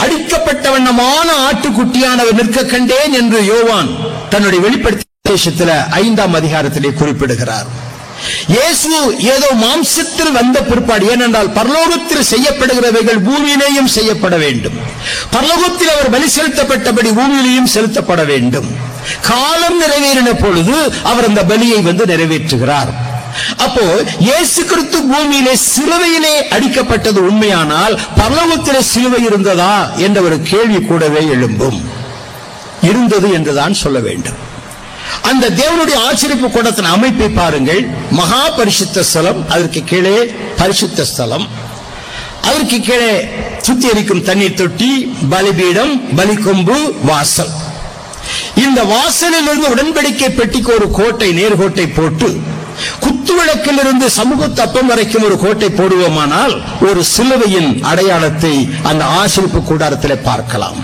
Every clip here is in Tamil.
அடிக்கப்பட்ட வண்ணமான ஆட்டுக்குட்டியானவர் நிற்க கண்டேன் என்று யோவான் தன்னுடைய வெளிப்படுத்திய 5ஆம் அதிகாரத்திலே குறிப்பிடுகிறார். இயேசு ஏதோ மாம்சத்தில் வந்த பிற்பாடு, ஏனென்றால் பரலோகத்தில் செய்யப்படுகிறவைகள் பூமியிலேயும் செய்யப்பட வேண்டும். பரலோகத்தில் அவர் பலி செலுத்தப்பட்டபடி பூமியிலேயும் செலுத்தப்பட வேண்டும். காலம் நிறைவேறின பொழுது அவர் அந்த பலியை நிறைவேற்றுகிறார். அப்போ இயேசு கிறிஸ்து பூமியிலே சிலுவையிலே அடிக்கப்பட்டது உண்மையானால் பரலோகத்திலே சிலுவை இருந்ததா என்ற ஒரு கேள்வி கூடவே எழும்பும். இருந்தது என்றுதான் சொல்ல வேண்டும். அந்த தேவனுடைய ஆச்சரிப்பு கூடத்தின் அமைப்பை பாருங்கள். மகா பரிசுத்த ஸ்தலம், அதற்கு கீழே பரிசுத்த ஸ்தலம், அதற்கு கீழே சுத்திகரிக்கும் தண்ணீர் தொட்டி, பலிபீடம், பலிக்கொம்பு, வாசல். இந்த வாசலில் இருந்து உடன்படிக்கை பெட்டிக்கு ஒரு கோட்டை, நேர்கோட்டை போட்டு குத்துவிளக்கில் இருந்து சமூக தப்பம் வரைக்கும் ஒரு கோட்டை போடுவோமானால் ஒரு சிலுவையின் அடையாளத்தை அந்த ஆசரிப்பு கூடாரத்தில் பார்க்கலாம்.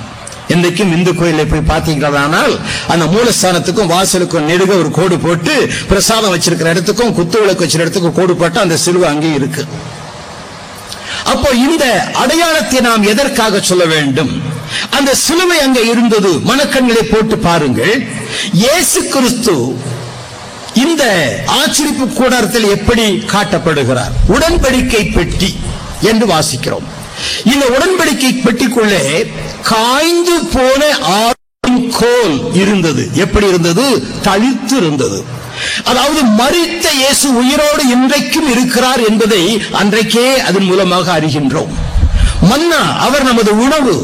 இன்றைக்கும் இந்து கோயிலை போய் பார்த்தீங்களானால் அந்த மூலஸ்தானத்துக்கும் வாசலுக்கும் நெடுக ஒரு கோடு போட்டு பிரசாதம் வச்சிருக்கிற இடத்துக்கும் குத்துவிளக்கு வச்சிருக்கிற இடத்துக்கும் கோடு போட்டு அந்த சிலுவை அங்கே இருக்கு. அப்போ இந்த அடையாளத்தை நாம் எதற்காக சொல்ல வேண்டும்? அந்த சிலுவை அங்கே இருந்தது. மனக்கண்களை போட்டு பாருங்கள். இயேசு கிறிஸ்து இந்த ஆச்சரிப்பு கூடாரத்தில் எப்படி காட்டப்படுகிறார்? உடன்படிக்கை பெட்டி என்று வாசிக்கிறோம். இந்த உடன்படிக்கை பெட்டிக்குள்ளே காய்ந்து போன கோல் இருந்தது. எப்படி இருந்தது? தளிர்த்து இருந்தது. அதாவது மரித்த இயேசு உயிரோடு இன்றைக்கும் இருக்கிறார் என்பதை அன்றைக்கே அதன் மூலமாக அறிகின்றோம். மன்னா, அவர் நமது உணவு.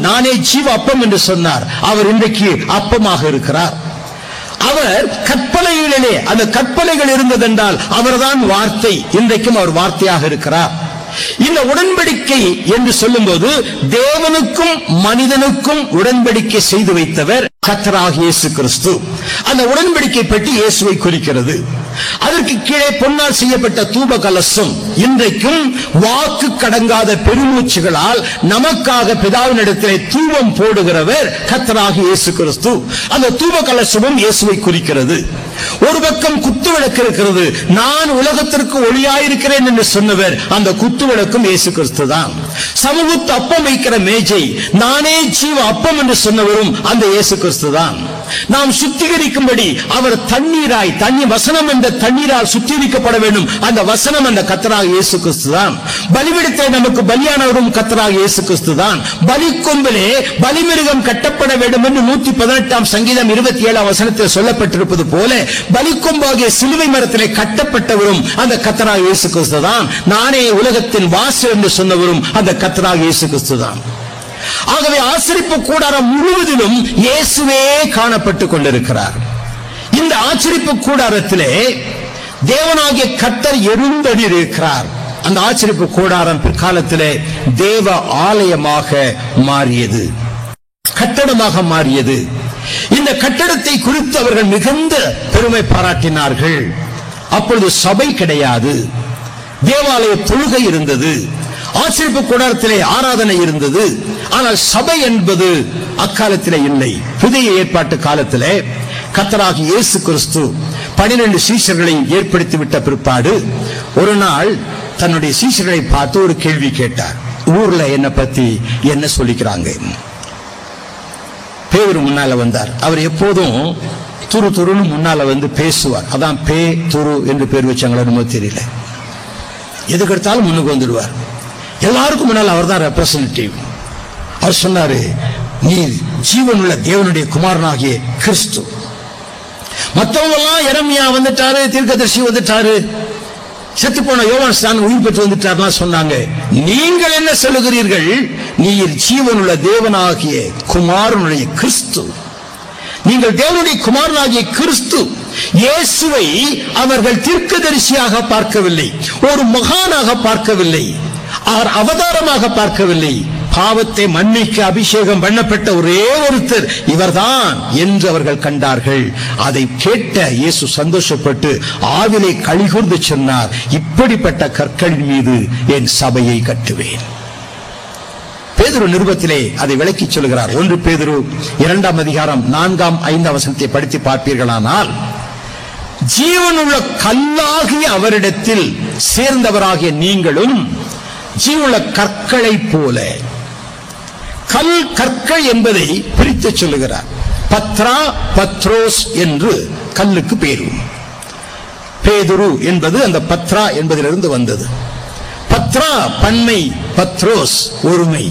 நானே ஜீவ அப்பம் என்று சொன்னார். அவர் இன்றைக்கு அப்பமாக இருக்கிறார். அவர் கற்பனைகளிலே, அந்த கற்பனைகள் இருந்ததென்றால் அவர்தான் வார்த்தை. இன்றைக்கும் அவர் வார்த்தையாக இருக்கிறார். இந்த உடன்படிக்கை என்று சொல்லும்போது தேவனுக்கும் மனிதனுக்கும் உடன்படிக்கை செய்து வைத்தவர் கர்த்தராகிய இயேசு கிறிஸ்து. அந்த உடன்படிக்கை பெட்டி இயேசுவை குறிக்கிறது. அதற்கு கீழே பொன்னால் செய்யப்பட்ட தூப கலசம் இன்றைக்கும் வாக்கு கடங்காத பெருமூச்சுகளால் நமக்காக பிதாவினிடத்திலே தூபம் போடுகிறவர் கர்த்தராகிய இயேசு கிறிஸ்து. அந்த தூப கலசமும் இயேசுவை குறிக்கிறது. ஒரு பக்கம் குத்து விளக்கு இருக்கிறது. நான் உலகத்திற்கு ஒளியாயிருக்கிறேன் என்று சொன்னவர் அந்த குத்து விளக்கும் இயேசு கிறிஸ்து தான். சமூகத்து அப்பம் வைக்கிற மேஜை, நானே ஜீவ அப்பம் என்று சொன்னவரும் அந்த இயேசு கிறிஸ்து தான். நாம் சுத்திகரிக்கும்படி அவர் தண்ணீராய், தண்ணி வசனம் என்ற தண்ணீரால் சுத்திகரிக்கப்பட வேண்டும். அந்த வசனம் அந்த கர்த்தராகிய இயேசு கிறிஸ்து தான். பலிபீடத்தை நமக்கு பலியானவரும் கர்த்தராகிய இயேசு கிறிஸ்து தான். பலிக்கொம்பிலே பலிமிருகம் கட்டப்பட வேண்டும் என்று 118ஆம் சங்கீதம் 27ஆம் வசனத்தில் சொல்லப்பட்டிருப்பது போல பலிக்கொம்பாகிய சிலுவை மரத்திலே கட்டப்பட்டவரும் அந்த கர்த்தராகிய இயேசு கிறிஸ்து தான். நானே உலகத்தின் வாசல் என்று சொன்னவரும் அந்த கர்த்தராகிய இயேசு கிறிஸ்து தான். ஆகவே ஆசரிப்பு கூடாரம் முழுவதிலும் இயேசுவே காணப்பட்டுக் கொண்டிருக்கிறார். இந்த ஆச்சரிப்பு கூடாரத்திலே தேவனாகிய கர்த்தர் எழுந்தடி இருக்கிறார். அந்த ஆச்சரிப்பு கூடாரம் பிற்காலத்திலே தேவ ஆலயமாக மாறியது, கட்டடமாக மாறியது. இந்த கட்டடத்தை குறித்து அவர்கள் மிகுந்த பெருமை பாராட்டினார்கள். அப்பொழுது சபை கிடையாது, தேவாலய தொழுகை இருந்தது, ஆசரிப்பு கூடாரத்திலே ஆராதனை இருந்தது. ஆனால் சபை என்பது அக்காலத்திலே இல்லை. புதிய ஏற்பாட்டு காலத்திலே கர்த்தராகிய இயேசு கிறிஸ்து 12 சீஷர்களை ஏற்படுத்திவிட்ட பிற்பாடு ஒரு நாள் தன்னுடைய சீஷர்களை பார்த்து ஒரு கேள்வி கேட்டார். ஊர்ல என்ன பத்தி என்ன சொல்லிக்கிறாங்க? பேதுரு முன்னால வந்தார். அவர் எப்போதும் துரு துருன்னு முன்னால வந்து பேசுவார். அதான் பே துரு என்று பேர் வச்சாங்களோ என்னமோ தெரியல. எதுக்கெடுத்தாலும் முன்னுக்கு வந்துடுவார். எல்லாருக்கும் முன்னால் அவர் தான் ரெப்ரசன்டேட்டிவ். அவர் சொன்னாரு, நீ ஜீவனுள்ள தேவனுடைய குமாரனாகிய கிறிஸ்து. மற்றவங்க எல்லாம் எரமியா வந்துட்டாரு, தீர்க்கதரிசி வந்துட்டாரு, செத்து போன யோவான் ஸ்நானன் உயிர் பெற்று வந்துட்டாருன்னா சொன்னாங்க. நீங்கள் என்ன சொல்லுகிறீர்கள்? நீர் ஜீவனுள்ள தேவனாகிய குமாரனுடைய கிறிஸ்து. நீங்கள் தேவனுடைய குமாரனாகிய கிறிஸ்து. இயேசுவை அவர்கள் தீர்க்கதரிசியாக பார்க்கவில்லை, ஒரு மகானாக பார்க்கவில்லை, அவர் அவதாரமாக பார்க்கவில்லை. பாவத்தை மன்னிக்க அபிஷேகம் பண்ணப்பட்ட ஒரே ஒருத்தர் இவர்தான் என்று அவர்கள் கண்டார்கள். அதை கேட்ட இயேசு சந்தோஷப்பட்டு ஆவிலே களிகூர்ந்து சொன்னார், இப்படிப்பட்ட கற்களின் மீது என் சபையை கட்டுவேன். பேதுரு நிருபத்திலே அதை விளக்கி சொல்கிறார். 1 பேதுரு 2ஆம் அதிகாரம் 4ஆம் 5ஆம் வசனத்தை படித்து பார்ப்பீர்களானால், ஜீவனுள்ள கல்லாகிய அவரிடத்தில் சேர்ந்தவராகிய நீங்களும் ஜீவனுள்ள கற்களை போல கல் கற்கள் என்பதை பிரித்து சொல்லுகிறார். பத்ரா பத்ரோஸ் என்று கல்லுக்கு பேரு. பேதுரு என்பது அந்த பத்ரா என்பதிலிருந்து வந்தது. பத்ரா பன்மை, பத்ரோஸ் ஒருமை.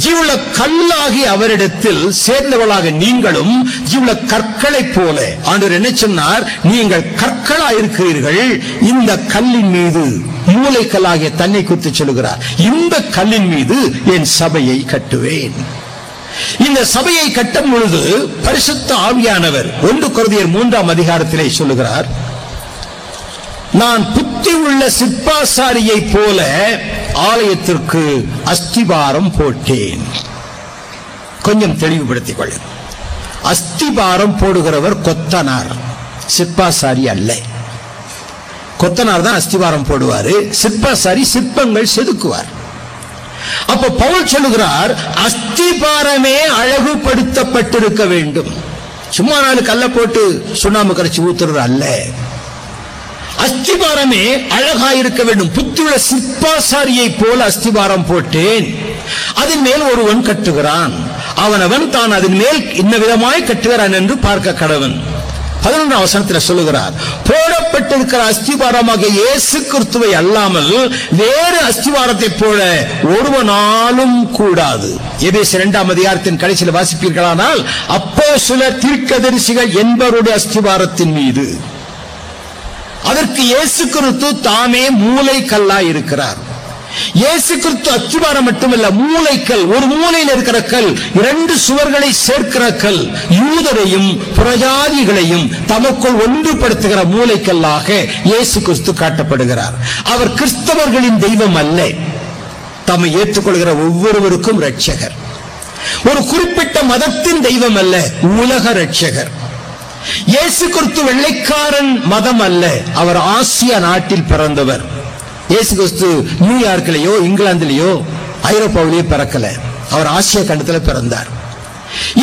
ஜீவுள்ள கல்லாகி அவரிடத்தில் சேர்ந்தவளாக நீங்களும் ஜீவுள்ள கற்களைப் போல, ஆண்டவர் என்ன சொன்னார்? நீங்கள் கற்களாயிருக்கிறீர்கள். இந்த கல்லின் மீது, மூளைக்கல்லாகிய தன்னை குறித்து சொல்லுகிறார், இந்த கல்லின் மீது என் சபையை கட்டுவேன். இந்த சபையை கட்டும் பொழுது பரிசுத்த ஆவியானவர் 1 கொரிந்தியர் 3ஆம் அதிகாரத்திலே சொல்லுகிறார், நான் புத்தி உள்ள சிற்பாசாரியை போல ஆலயத்திற்கு அஸ்திபாரம் போட்டேன். கொஞ்சம் தெளிவுபடுத்திக் கொள்ள. அஸ்திபாரம் போடுகிறவர் கொத்தனார், சிற்பாசாரி அல்ல. கொத்தனார் தான் அஸ்திபாரம் போடுவாரு, சிற்பாசாரி சிற்பங்கள் செதுக்குவார். அப்ப பவுல் சொல்லுகிறார், அஸ்திபாரமே அழகுபடுத்தப்பட்டிருக்க வேண்டும். சும்மா 4 கல்ல போட்டு சுண்ணாம்பு கரைச்சி ஊத்துறது அல்ல. அஸ்திபாரமே அழகாயிருக்க வேண்டும். புத்தியுள்ள சிற்பாசாரியை போல அஸ்திபாரம் போட்டேன். அதன் மேல் ஒருவன் கட்டுகிறான். அவனவன் தான் அதன் மேல் இன்ன விதமாய் கட்டுகிறான் என்று பார்க்க கடவன். 11ஆம் வசனத்தில் சொல்லுகிறார், போடப்பட்டிருக்கிற அஸ்திபாரமாக இயேசு கிறிஸ்துவை அல்லாமல் வேறு அஸ்திபாரத்தை போல ஒருவனாலும் கூடாது. எபேசியர் 2ஆம் அதிகாரத்தின் கடைசியில் வாசிப்பீர்களானால், அப்போஸ்தலர் தீர்க்கதரிசிகள் என்பவருடைய அஸ்திபாரத்தின் மீது, அதற்கு இயேசு கிறிஸ்து தாமே மூலைக்கல்லாய் இருக்கிறார். இயேசு கிறிஸ்து அஸ்திபாரம் மட்டுமல்ல, மூலைக்கல். ஒரு மூலையில் இருக்கிற கல், 2 சுவர்களை சேர்க்கிற கல், யூதரையும் புறஜாதிகளையும் தமக்குள் ஒன்றுபடுத்துகிற மூலைக்கல்லாக இயேசு கிறிஸ்து காட்டப்படுகிறார். அவர் கிறிஸ்தவர்களின் தெய்வம் அல்ல, தம்மை ஏற்றுக்கொள்கிற ஒவ்வொருவருக்கும் இரட்சகர். ஒரு குறிப்பிட்ட மதத்தின் தெய்வம் அல்ல, உலக இரட்சகர். இயேசு கிறிஸ்து வெள்ளைக்காரன் மதம் அல்ல, அவர் ஆசியா நாட்டில் பிறந்தவர். இயேசு கிறிஸ்து நியூயார்க்கிலேயோ இங்கிலாந்திலேயோ ஐரோப்பாவிலேயோ பிறக்கல, அவர் ஆசிய கண்டத்தில் பிறந்தார்.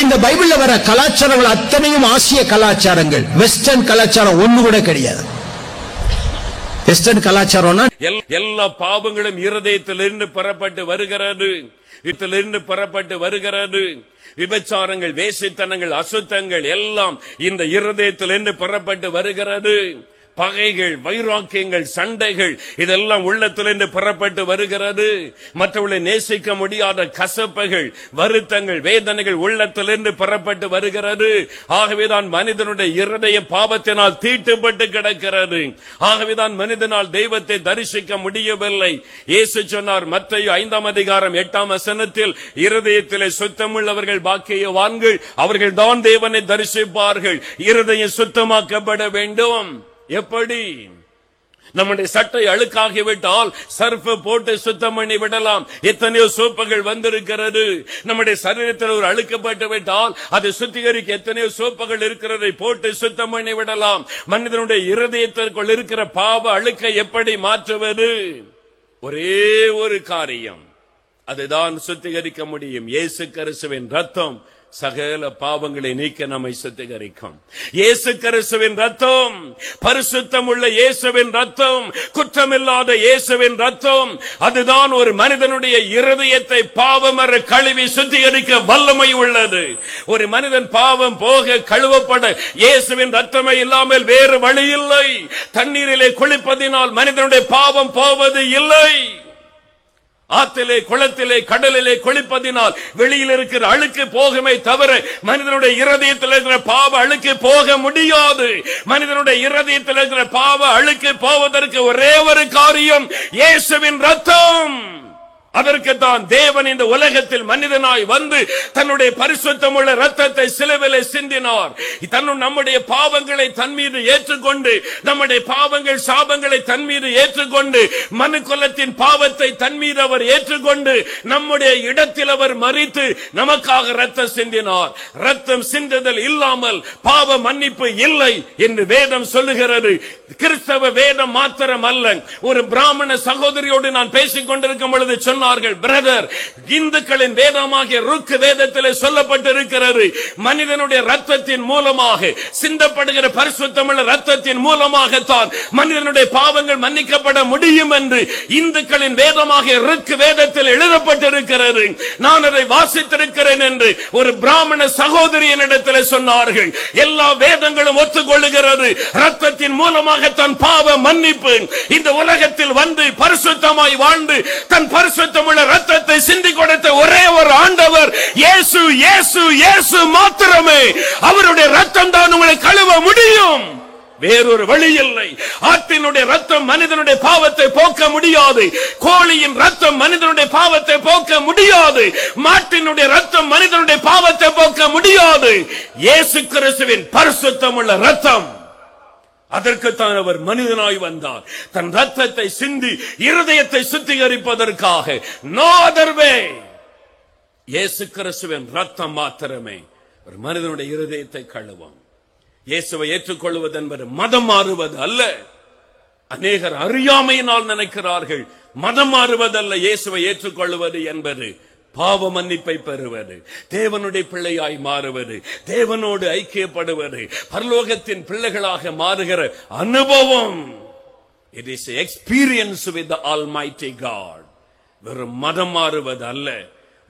இந்த பைபிள்ல வர கலாச்சாரங்கள் அத்தனையும் ஆசிய கலாச்சாரங்கள். வெஸ்டர்ன் கலாச்சாரம் ஒண்ணு கூட கிடையாது. வெஸ்டர்ன் கலாச்சாரம்னா எல்லா பாவங்களும் இருதயத்திலிருந்து பெறப்பட்டு வருகிறது. விபச்சாரங்கள், வேசித்தனங்கள், அசுத்தங்கள் எல்லாம் இந்த இருதயத்திலிருந்து பெறப்பட்டு வருகிறது. பகைகள், வைராக்கியங்கள், சண்டைகள் இதெல்லாம் உள்ளத்திலிருந்து பெறப்பட்டு வருகிறது. மற்றவர்களை நேசிக்க முடியாத கசப்புகள், வருத்தங்கள், வேதனைகள் உள்ளத்திலிருந்து பெறப்பட்டு வருகிறது. ஆகவேதான் மனிதனுடைய இருதயம் பாவத்தினால் தீட்டுப்பட்டு கிடக்கிறது. ஆகவேதான் மனிதனால் தெய்வத்தை தரிசிக்க முடியவில்லை. இயேசு சொன்னார் மத்தேயு 5ஆம் அதிகாரம் 8ஆம் வசனத்தில், இருதயத்திலே சுத்தமுள்ளவர்கள் பாக்கியவான்கள், அவர்கள் தான் தேவனை தரிசிப்பார்கள். இருதயம் சுத்தமாக்கப்பட வேண்டும். எப்படி? நம்முடைய சட்டை அழுக்காகிவிட்டால் சர்ஃப் போட்டு சுத்தம் பண்ணி விடலாம். எத்தனையோ சோப்புகள் வந்திருக்கிறது. நம்முடைய சரீரத்தில் ஒரு அழுக்கப்பட்டு விட்டால் அதை சுத்திகரிக்க எத்தனையோ சோப்புகள் இருக்கிறதை போட்டு சுத்தம் பண்ணி விடலாம். மனிதனுடைய இருதயத்திற்குள் இருக்கிற பாவ அழுக்கை எப்படி மாற்றுவது? ஒரே ஒரு காரியம், அதுதான் சுத்திகரிக்க முடியும். இயேசு கிறிஸ்துவின் ரத்தம் சகல பாவங்களை நீக்க நம்மை சுத்திகரிக்கும். இயேசு கிறிஸ்துவின் ரத்தம், பரிசுத்தம் உள்ள இயேசுவின் ரத்தம், குற்றமில்லாத இயேசுவின் ரத்தம், அதுதான் ஒரு மனிதனுடைய இருதயத்தை பாவமற கழுவி சுத்திகரிக்க வல்லமை உள்ளது. ஒரு மனிதன் பாவம் போக கழுவப்பட இயேசுவின் ரத்தமே இல்லாமல் வேறு வழி இல்லை. தண்ணீரிலே குளிப்பதினால் மனிதனுடைய பாவம் போவது இல்லை. ஆற்றிலே, குளத்திலே, கடலிலே குளிப்பதினால் வெளியில் இருக்கிற அழுக்கு போகுமே தவிர மனிதனுடைய இருதயத்தில் இருக்கிற பாவ அழுக்கு போக முடியாது. மனிதனுடைய இருதயத்தில் இருக்கிற பாவ அழுக்கு போவதற்கு ஒரே ஒரு காரியம், இயேசுவின் ரத்தம். அதற்குத்தான் தேவன் இந்த உலகத்தில் மனிதனாய் வந்து தன்னுடைய பரிசுத்தமுள்ள ரத்தத்தை சிலுவையிலே சிந்தினார். நம்முடைய பாவங்களை தன் மீது ஏற்றுக்கொண்டு, நம்முடைய பாவங்கள் சாபங்களை தன் மீது ஏற்றுக்கொண்டு, மனுக்குலத்தின் பாவத்தை தன் மீது அவர் ஏற்றுக்கொண்டு நம்முடைய இடத்தில் அவர் மரித்து நமக்காக ரத்தம் சிந்தினார். ரத்தம் சிந்துதல் இல்லாமல் பாவ மன்னிப்பு இல்லை என்று வேதம் சொல்லுகிறது. கிறிஸ்தவ வேதம் மாத்திரம் அல்ல. ஒரு பிராமண சகோதரியோடு நான் பேசிக் கொண்டிருக்கும் பொழுது சொன்ன சொன்னார்கள், பிரதர், இந்துக்களின் வேதமாகிய ருக்கு வேதத்திலே சொல்லப்பட்டிருக்கிறது, மனிதனுடைய ரத்தத்தின் மூலமாக சிந்தப்படுகிற பரிசுத்தமுள்ள ரத்தத்தின் மூலமாகத்தான் மனிதனுடைய பாவங்கள் மன்னிக்கப்பட முடியும் என்று இந்துக்களின் வேதமாகிய ருக்கு வேதத்தில் எழுதப்பட்டிருக்கிறது. நான் அதை வாசித்திருக்கிறேன் என்று ஒரு பிராமண சகோதரியனிடத்தில் சொன்னார்கள். எல்லா வேதங்களும் ஒத்துக்கொள்ளுகிறது, ரத்தத்தின் மூலமாகத்தான் பாவ மன்னிப்பு. இந்த உலகத்தில் வந்து பரிசுத்தமாய் வாழ்ந்து தன் பரிசுத்தமுள்ள ரத்தத்தை சிந்தி கொடுத்த ஒரே ஒரு ஆண்டவர் இயேசு, இயேசு, இயேசு மாத்திரமே. அவருடைய ரத்தம் தான் உங்களை கழுவ முடியும், வேறொரு வழி இல்லை. ஆட்டினுடைய ரத்தம் மனிதனுடைய பாவத்தை போக்க முடியாது, கோழியின் ரத்தம் மனிதனுடைய பாவத்தை போக்க முடியாது, மாட்டினுடைய ரத்தம் மனிதனுடைய பாவத்தை போக்க முடியாது. இயேசு கிறிஸ்துவின் பரிசுத்தமுள்ள ரத்தம், அதற்குத்தான் அவர் மனிதனாய் வந்தார், தன் ரத்தத்தை சிந்தி இருதயத்தை சுத்திகரிப்பதற்காக. No other way. இயேசு கிறிஸ்துவின் ரத்தம் மாத்திரமே ஒரு மனிதனுடைய இருதயத்தை கழுவும். இயேசுவை ஏற்றுக்கொள்வது என்பது மதம் மாறுவது அல்ல. அநேகர் அறியாமையினால் நினைக்கிறார்கள் மதம் மாறுவதல்ல. இயேசுவை ஏற்றுக்கொள்வது என்பது பாவ மன்னிப்பை பெறுவது, தேவனுடைய பிள்ளையாய் மாறுவது, தேவனோடு ஐக்கியப்படுவது, பரலோகத்தின் பிள்ளைகளாக மாறுகிற அனுபவம். It is an experience with the Almighty God. வெறும் மதம் மாறுவது அல்ல.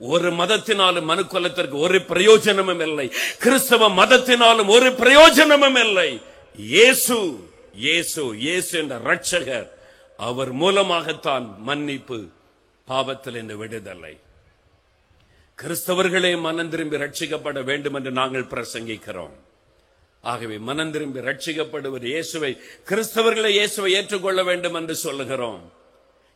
ஒரு மதத்தினாலும் மனுக்குலத்திற்கு ஒரு பிரயோஜனமும் இல்லை, கிறிஸ்தவ மதத்தினாலும் ஒரு பிரயோஜனமும் இல்லை. இயேசு, இயேசு, இயேசு என்ற இரட்சகர், அவர் மூலமாகத்தான் மன்னிப்பு, பாவத்திலிருந்து விடுதலை. கிறிஸ்தவர்களே மனம் திரும்பி ரட்சிக்கப்பட வேண்டும் என்று நாங்கள் பிரசங்கிக்கிறோம். ஆகவே மனம் திரும்பி ரட்சிக்கப்படுவது இயேசுவை, கிறிஸ்தவர்களை இயேசுவை ஏற்றுக்கொள்ள வேண்டும் என்று சொல்லுகிறோம்.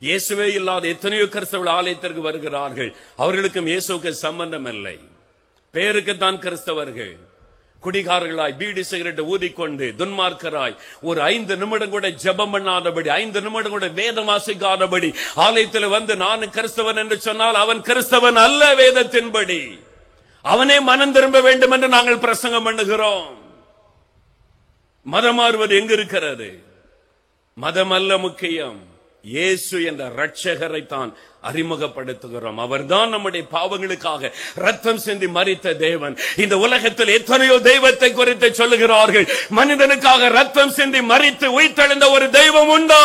இயேசுவே இல்லாத எத்தனையோ கிறிஸ்தவர்கள் ஆலயத்திற்கு வருகிறார்கள், அவர்களுக்கும் இயேசுக்கு சம்பந்தம் இல்லை. பேருக்குத்தான் கிறிஸ்தவர்கள். குடிகாரர்களாய் பீடி சிகரெட் ஊதிக்கொண்டு துன்மார்க்கராய் ஒரு 5 நிமிடம் கூட ஜெபம் பண்ணாதபடி, 5 நிமிடம் கூட வேதம் வாசிக்காதபடி ஆலயத்தில் வந்து நான் கிறிஸ்தவன் என்று சொன்னால் அவன் கிறிஸ்தவன் அல்ல. வேதத்தின்படி அவனே மனம் திரும்ப வேண்டும் என்று நாங்கள் பிரசங்கம் பண்ணுகிறோம். மதம் மாறுவது எங்கு இருக்கிறது? மதம் அல்ல முக்கியம், இயேசு என்ற இரட்சகரை தான் அறிமுகப்படுத்துகிறோம். அவர்தான் நம்முடைய பாவங்களுக்காக ரத்தம் சிந்தி மரித்த தேவன். இந்த உலகத்தில் எத்தனையோ தெய்வத்தை குறித்து சொல்லுகிறார்கள். மனிதனுக்காக ரத்தம் சிந்தி மரித்து உயிர்த்தெழுந்த ஒரு தெய்வம் உண்டா?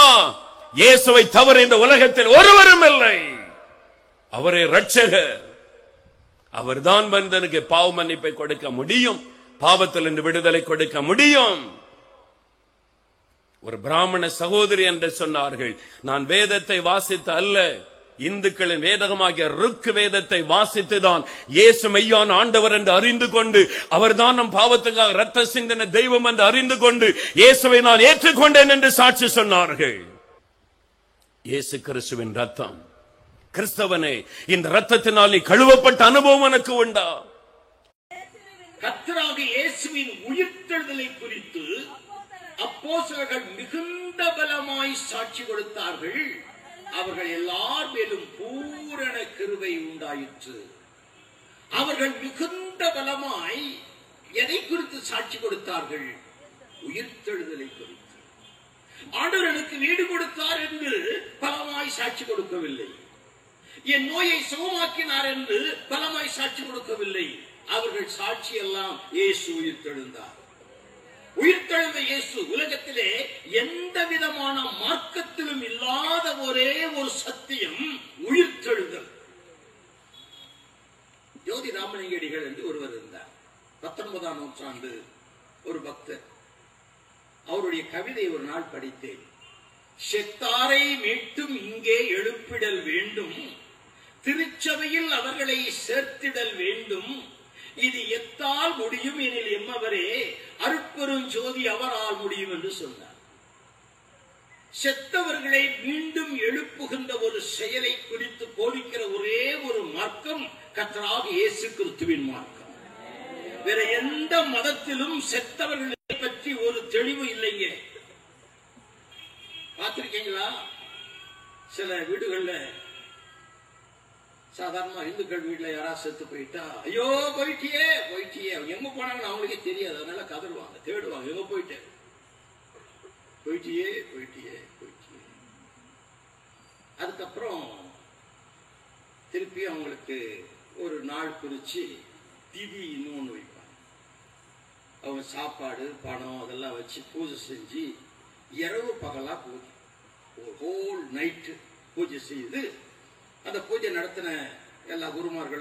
இயேசுவை தவிர இந்த உலகத்தில் ஒருவரும் இல்லை. அவரே இரட்சகர். அவர்தான் மனிதனுக்கு பாவ மன்னிப்பை கொடுக்க முடியும், பாவத்திலிருந்து விடுதலை கொடுக்க முடியும். ஒரு பிராமண சகோதரி என்று சொன்னார்கள், நான் வேதத்தை வாசித்து அல்ல, இந்துக்களின் வேதகமாகிய ருக்கு வேதத்தை வாசித்துதான் இயேசு மெய்யான ஆண்டவர் என்று அறிந்து கொண்டு, அவர்தான் நம் பாவத்துக்காக ரத்த சிந்தின தெய்வம் என்று அறிந்து கொண்டு இயேசுவை நான் ஏற்றுக்கொண்டேன் என்று சாட்சி சொன்னார்கள். இயேசு கிறிஸ்துவின் ரத்தம். கிறிஸ்தவனே, இந்த ரத்தத்தினால் நீ கழுவப்பட்ட அனுபவம் எனக்கு உண்டா? கர்த்தராகிய இயேசுவின் உயிர்த்தெழுதலை குறித்து அப்போஸ்தலர்கள் மிகுந்த பலமாய் சாட்சி கொடுத்தார்கள். அவர்கள் எல்லார் மேலும் பூரண கிருபை உண்டாயிற்று. அவர்கள் மிகுந்த பலமாய் எதை குறித்து சாட்சி கொடுத்தார்கள்? உயிர்த்தெழுதலை குறித்து. ஆண்டவர் எனக்கு வீடு கொடுத்தார் என்று பலமாய் சாட்சி கொடுக்கவில்லை. என் நோயை சுகமாக்கினார் என்று பலமாய் சாட்சி கொடுக்கவில்லை. அவர்கள் சாட்சி எல்லாம் இயேசு உயிர்த்தெழுந்தார். உயிர்த்தெழுந்த இயேசு உலகத்திலே எந்த விதமான மார்க்கத்திலும் இல்லாத ஒரே ஒரு சத்தியம் உயிர்த்தெழுதல். ஜோதி ராமலிங்கடிகள் என்று ஒருவர் இருந்தார். 19ஆம் நூற்றாண்டு ஒரு பக்தர். அவருடைய கவிதை ஒரு நாள் படித்தேன். செத்தாரை மீட்டும் இங்கே எழுப்பிடல் வேண்டும், திருச்சபையில் அவர்களை சேர்த்திடல் வேண்டும், இது எத்தால் முடியும் எனில் எம்மவரே, அருட்பெரும் ஜோதி அவரால் முடியும் என்று சொன்னார். செத்தவர்களை மீண்டும் எழுப்புகின்ற ஒரு செயலை குறித்து போதிக்கிற ஒரே ஒரு மார்க்கம் கர்த்தராகிய இயேசு கிறிஸ்துவின் மார்க்கம். வேற எந்த மதத்திலும் செத்தவர்களை பற்றி ஒரு தெளிவு இல்லைங்க. பார்த்திருக்கீங்களா? சில வீடுகள்ல, சாதாரணமா இந்துக்கள் வீட்டுல யாராவது செத்து போயிட்டா, ஐயோ போயிட்டியே போயிட்டியே, எங்க போனாங்கன்னு அவங்களுக்கே தெரியாது, அதனால கதறுவாங்க, தேடுவாங்க, எங்க போயிட்டே, போயிட்டியே போயிட்டியே போயிட்டியே. அதுக்கப்புறம் திருப்பி அவங்களுக்கு ஒரு நாள் குறிச்சு திதி இன்னொன்று வைப்பாங்க. அவங்க சாப்பாடு பணம் அதெல்லாம் வச்சு பூஜை செஞ்சு இரவு பகலா பூஜை, ஒரு ஹோல் நைட்டு பூஜை செய்து அந்த பூஜை நடத்தின எல்லா குருமார்களும்